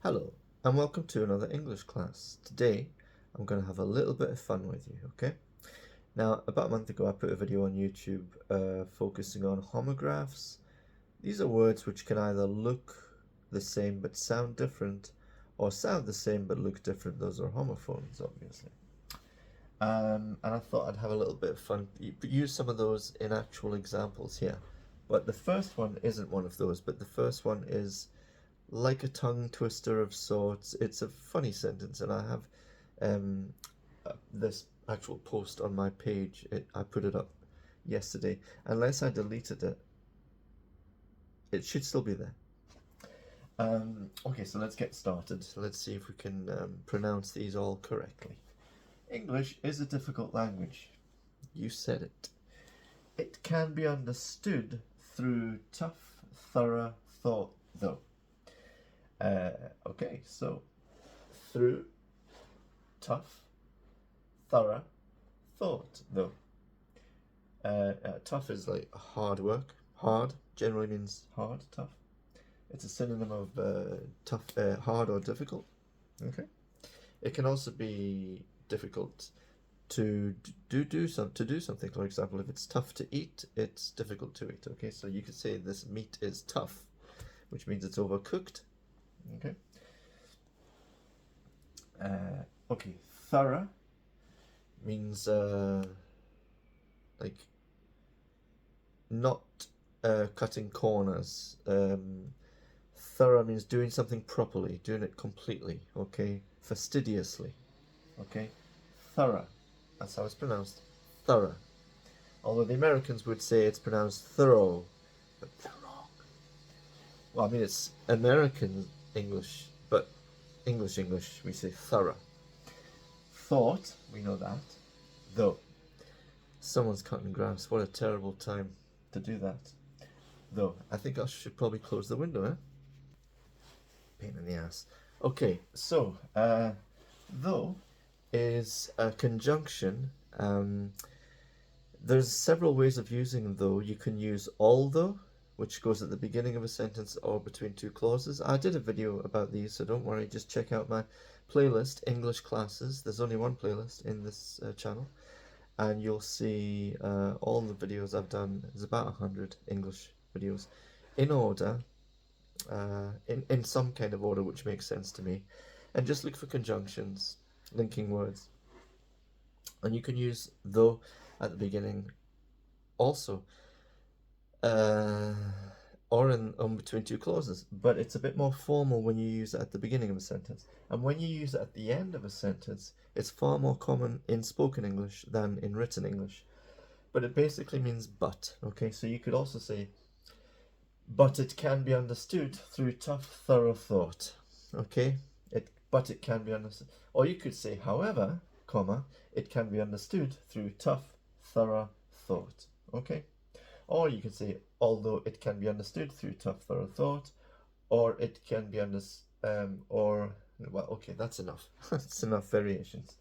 Hello, and welcome to another English class. Today, I'm going to have a little bit of fun with you, okay? Now, about a month ago, I put a video on YouTube focusing on homographs. These are words which can either look the same but sound different, or sound the same but look different. Those are homophones, obviously. And I thought I'd have a little bit of fun, use some of those in actual examples here. But the first one isn't one of those, but the first one is like a tongue twister of sorts. It's a funny sentence, and I have this actual post on my page. I put it up yesterday. Unless I deleted it, it should still be there. Okay, so let's get started. Let's see if we can pronounce these all correctly. English is a difficult language. You said it. It can be understood through tough, thorough thought, though. Okay, so through, tough, thorough, thought, though. Tough is like hard work. Hard generally means hard, tough. It's a synonym of tough, hard or difficult. Okay. It can also be difficult to do something. For example, if it's tough to eat, it's difficult to eat. Okay, so you could say this meat is tough, which means it's overcooked. Okay. Okay, thorough means like not cutting corners. Thorough means doing something properly, doing it completely. Okay, fastidiously. Okay, thorough. That's how it's pronounced. Thorough. Although the Americans would say it's pronounced thorough, but they're wrong. Well, I mean, it's American English, but English, we say thorough. Thought, we know that. Though. Someone's cutting grass. What a terrible time to do that. Though. I think I should probably close the window, eh? Pain in the ass. Okay, so, though is a conjunction. There's several ways of using though. You can use although, which goes at the beginning of a sentence or between two clauses. I did a video about these, so don't worry, just check out my playlist, English classes. There's only one playlist in this channel, and you'll see all the videos I've done. There's about 100 English videos in order, in some kind of order which makes sense to me, and just look for conjunctions, linking words, and you can use though at the beginning also, or in between two clauses, but it's a bit more formal when you use it at the beginning of a sentence. And when you use it at the end of a sentence, it's far more common in spoken English than in written English. But it basically means but. Okay, so you could also say, but it can be understood through tough, thorough thought. Okay, but it can be understood. Or you could say, however, comma, it can be understood through tough, thorough thought. Okay. Or you could say, although it can be understood through tough, thorough thought, or it can be well, okay, that's enough. That's enough variations.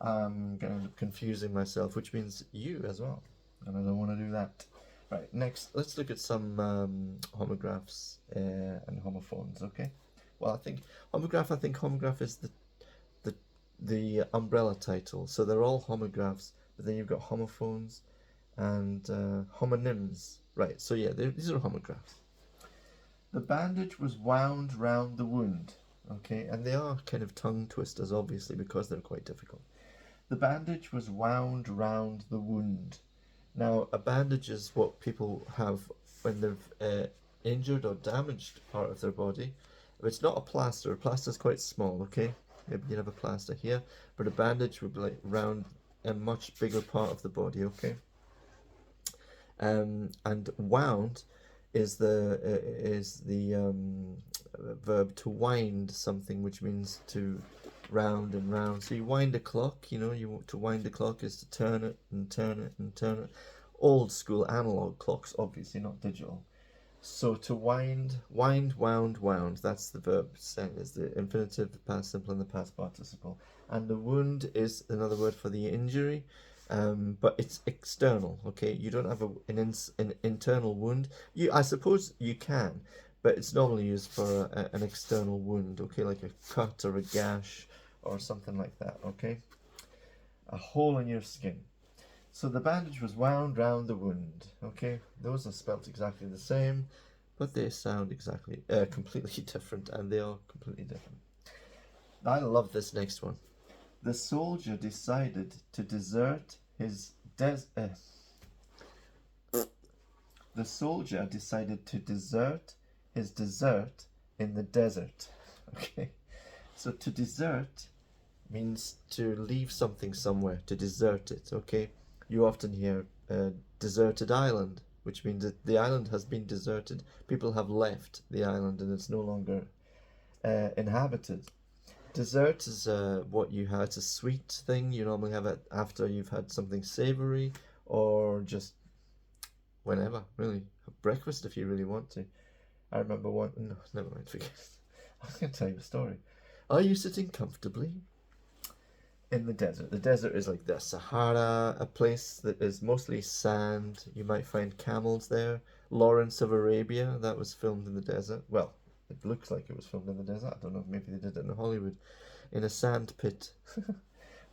I'm going to end up confusing myself, which means you as well, and I don't want to do that. Right, next, let's look at some homographs and homophones, okay? Well, I think homograph is the umbrella title, so they're all homographs, but then you've got homophones and homonyms. Right, so yeah, these are homographs. The bandage was wound round the wound. Okay, and they are kind of tongue twisters, obviously, because they're quite difficult. The bandage was wound round the wound. Now, a bandage is what people have when they've injured or damaged part of their body. It's not a plaster. A plaster is quite small, okay? Maybe you have a plaster here, but a bandage would be like round a much bigger part of the body, okay? And wound is the verb to wind something, which means to round and round. So you wind a clock, you know, to wind a clock is to turn it and turn it and turn it. Old school analog clocks, obviously not digital. So to wind, wound, that's the verb. Is the infinitive, the past simple, and the past participle. And the wound is another word for the injury. But it's external, okay? You don't have an internal wound. I suppose you can, but it's normally used for an external wound, okay, like a cut or a gash or something like that, okay? A hole in your skin. So the bandage was wound round the wound, okay? Those are spelt exactly the same, but they sound exactly, completely different, and they are completely different. I love this next one. The soldier decided to desert his The soldier decided to desert his dessert in the desert. Okay, so to desert means to leave something somewhere, to desert it, okay? You often hear deserted island, which means that the island has been deserted. People have left the island and it's no longer inhabited. Dessert is what you had. It's a sweet thing. You normally have it after you've had something savory, or just whenever, really. Have breakfast if you really want to. I remember one. No, never mind, forget it. I'm going to tell you a story. Are you sitting comfortably in the desert? The desert is like the Sahara, a place that is mostly sand. You might find camels there. Lawrence of Arabia, that was filmed in the desert. Well, it looks like it was filmed in the desert. I don't know, maybe they did it in Hollywood. In a sand pit.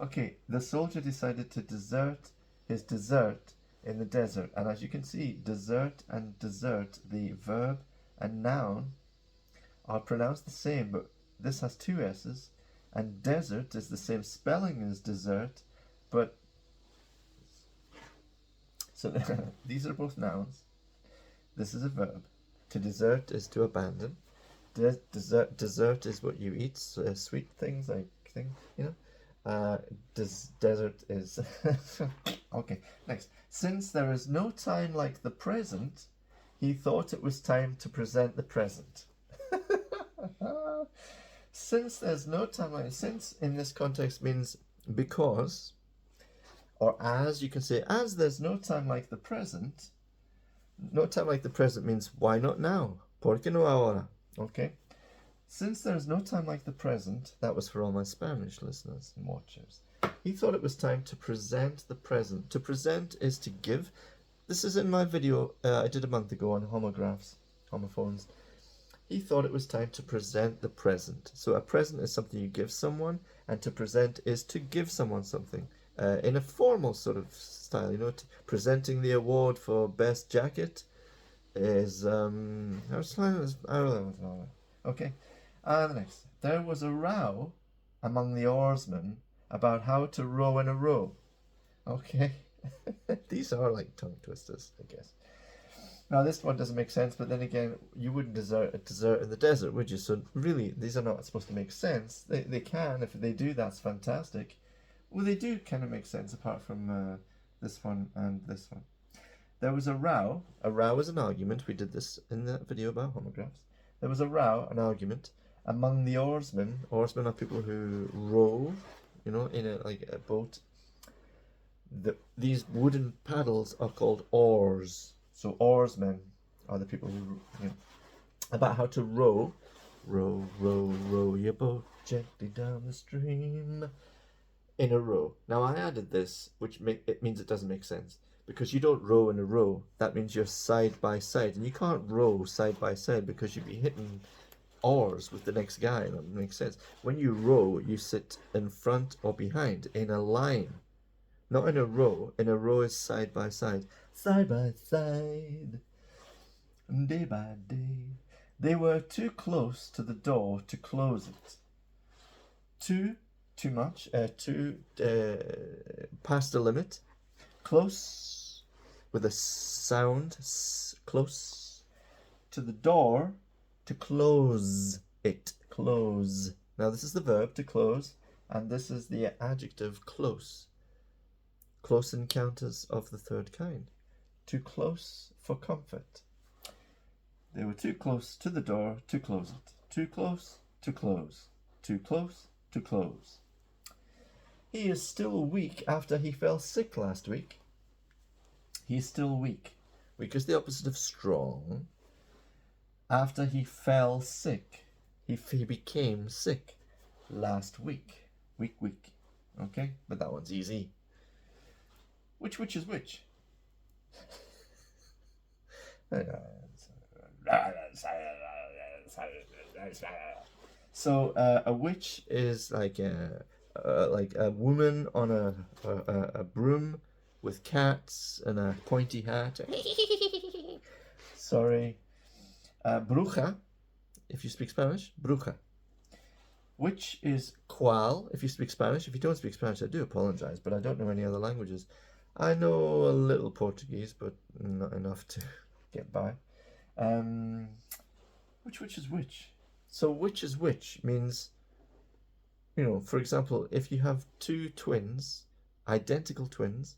Okay, the soldier decided to desert his dessert in the desert. And as you can see, desert and desert, the verb and noun, are pronounced the same, but this has two S's. And desert is the same spelling as dessert, but... So these are both nouns. This is a verb. To desert is to abandon. Dessert is what you eat, sweet things like you know. Desert is okay. Next, since there is no time like the present, he thought it was time to present the present. Since there's no time like, since in this context means because, or as. You can say as there's no time like the present. No time like the present means why not now? ¿Por qué no ahora? Okay. Since there is no time like the present, that was for all my Spanish listeners and watchers. He thought it was time to present the present. To present is to give. This is in my video I did a month ago on homographs, homophones. He thought it was time to present the present. So a present is something you give someone, and to present is to give someone something in a formal sort of style. You know, presenting the award for best jacket is okay. The next. There was a row among the oarsmen about how to row in a row. Okay. These are like tongue twisters, I guess. Now this one doesn't make sense, but then again, you wouldn't desert a dessert in the desert, would you? So really, these are not supposed to make sense. They can. If they do, that's fantastic. Well, they do kind of make sense, apart from this one and this one. There was a row. A row is an argument. We did this in the video about homographs. There was a row, an argument, among the oarsmen. Oarsmen are people who row, you know, in a boat. These wooden paddles are called oars. So oarsmen are the people who, you know, about how to row. Row, row, row your boat gently down the stream. In a row. Now I added this, which it means it doesn't make sense. Because you don't row in a row. That means you're side by side. And you can't row side by side because you'd be hitting oars with the next guy. That makes sense. When you row, you sit in front or behind in a line. Not in a row. In a row is side by side. Side by side. Day by day. They were too close to the door to close it. Too much. Past the limit. Close with a sound. Close to the door to close it. Close. Now this is the verb, to close, and this is the adjective, close. Close encounters of the third kind. Too close for comfort. They were too close to the door to close it. Too close to close. Too close to close. He is still weak after he fell sick last week. He's still weak. Weak is the opposite of strong. After he fell sick. He became sick last week. Week. Okay? But that one's easy. Which is which? So a witch is like a woman on a broom with cats and a pointy hat. Sorry. Bruja, if you speak Spanish, bruja. Witch is qual, if you speak Spanish. If you don't speak Spanish, I do apologize, but I don't know any other languages. I know a little Portuguese, but not enough to get by. Which is which? So which is which means, you know, for example, if you have two twins, identical twins,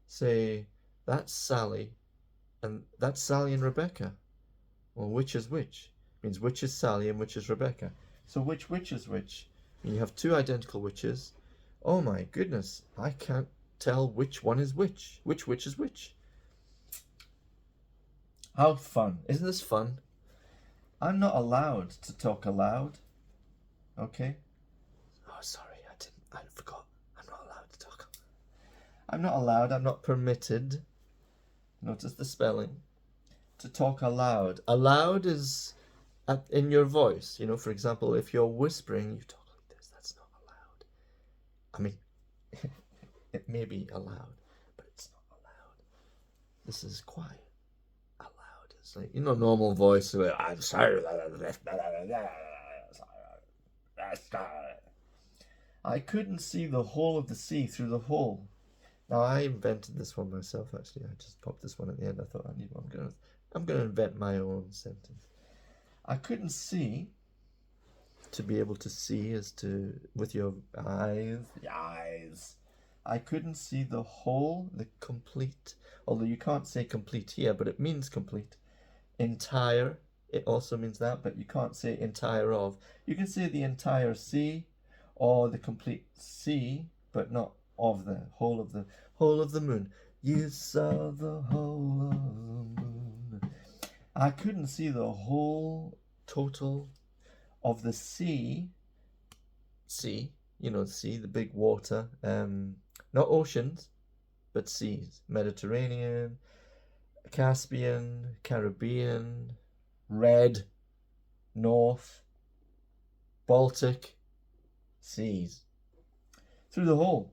say that's Sally and Rebecca. Well, which is which? Means which is Sally and which is Rebecca. So which is which? When you have two identical witches, oh my goodness, I can't tell which one is which. Which is which? How fun. Isn't this fun? I'm not allowed to talk aloud. Okay? Oh, sorry, I forgot. I'm not allowed to talk. I'm not allowed, I'm not permitted. Notice the spelling. To talk aloud. Aloud is in your voice. You know, for example, if you're whispering, you talk like this. That's not allowed. I mean, it may be allowed, but it's not allowed. This is quiet. Allowed is like, you know, normal voice. I'm sorry. I couldn't see the whole of the sea through the hole. Now, I invented this one myself, actually. I just popped this one at the end. I thought I need one. I'm going to invent my own sentence. I couldn't see. To be able to see is to, with your eyes, the eyes. I couldn't see the whole, the complete, although you can't say complete here, but it means complete. Entire, it also means that, but you can't say entire of. You can say the entire sea or the complete sea, but not of the whole of the moon. You saw the whole of the moon. I couldn't see the whole total of the sea, you know, sea, the big water, not oceans, but seas. Mediterranean, Caspian, Caribbean, Red, North, Baltic, seas. Through the whole.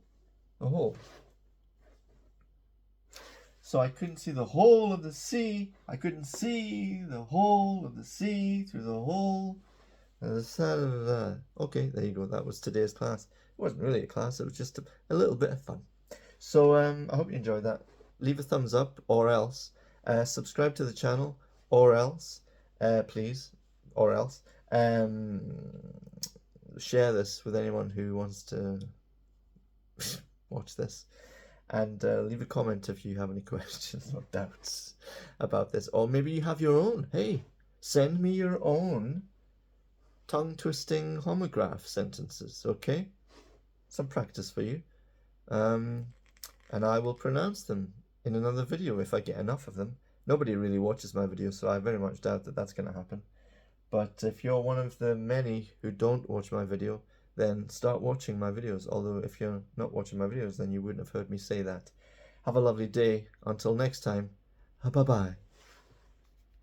So I couldn't see the whole of the sea. I couldn't see the whole of the sea through the hole. Okay, there you go. That was today's class. It wasn't really a class. It was just a little bit of fun. So I hope you enjoyed that. Leave a thumbs up or else. Subscribe to the channel or else. Please. Or else. Share this with anyone who wants to watch this. And leave a comment if you have any questions or doubts about this. Or maybe you have your own. Hey, send me your own tongue-twisting homograph sentences, okay? Some practice for you. And I will pronounce them in another video if I get enough of them. Nobody really watches my videos, so I very much doubt that that's going to happen. But if you're one of the many who don't watch my video, then start watching my videos. Although if you're not watching my videos, then you wouldn't have heard me say that. Have a lovely day. Until next time, bye-bye.